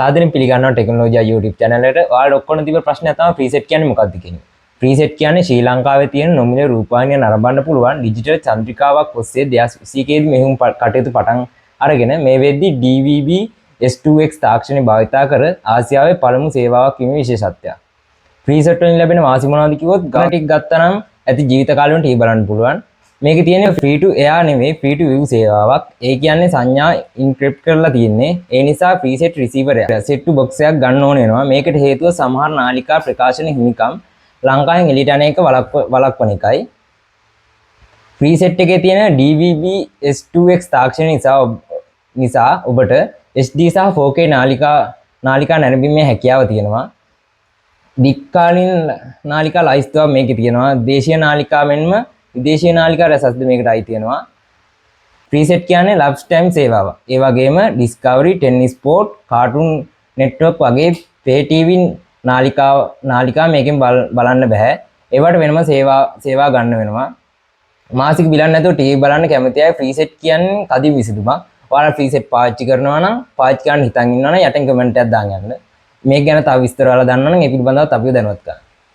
සාදරයෙන් පිළිගන්නවා ටෙක්නොලොජියා YouTube channel එකට. ඔයාලට ඔක්කොම තිබ්බ ප්‍රශ්නය තමයි preset කියන්නේ මොකක්ද කියන්නේ. preset කියන්නේ ශ්‍රී ලංකාවේ තියෙන නොමිලේ රූපවාහිනිය නරඹන්න පුළුවන් ඩිජිටල් චන්ද්‍රිකාවක් ඔස්සේ 2021 දී මෙහුම් කටයුතු පටන් අරගෙන මේ වෙද්දී DVB S2X තාක්ෂණය භාවිතා කර ආසියාවේ පළමු සේවාවක් වීමේ විශේෂත්වයක්. preset වලින් ලැබෙන වාසි මොනවද කිව්වොත් ගාන ටික ගත්තා නම් ඇති ජීවිත කාලෙ වලට බලන්න පුළුවන්. මේකේ තියෙන්නේ free to air නෙමෙයි free to view සේවාවක්. ඒ කියන්නේ සංඥා encrypt කරලා තියෙන්නේ. ඒ නිසා preset receiver එක set to box එකක් ගන්න ඕන වෙනවා. මේකට හේතුව සමහර නාලිකා ප්‍රකාශන හිමිකම් ලංකාවෙන් එළියට යන එක වළක්වන එකයි. preset එකේ තියෙන DVB S2X තාක්ෂණය නිසා ඔබට HD සහ 4K නාලිකා නැරඹීමේ හැකියාව තියෙනවා. දික්කාලින් නාලිකා ලයිස්තුවක් මේකේ තියෙනවා. දේශීය නාලිකා මෙන්ම විදේශීය නාලිකා රැසක්ද මේකට අයිති වෙනවා. preset කියන්නේ ලයිව් ටයිම් සේවාවක්. ඒ වගේම Discovery, Tennis Sport, Cartoon Network වගේ pay TV නාලිකා මේකෙන් බලන්න බෑ. ඒවට වෙනම සේවා ගන්න වෙනවා. මාසික බිලක් නැතුව TV බලන්න කැමති අය preset කියන්නේ කදිම විසඳුමක්. ඔයාලා preset පාවිච්චි කරනවා නම් පාවිච්චි කරන්න හිතන් ඉන්නවා නම් යටින් කමෙන්ට් එකක් දාන්න යන්න. මේක ගැන තව විස්තර ඔයාලා දන්නා නම් ඒ පිළිබඳව අපිව දැනුවත් කරන්න.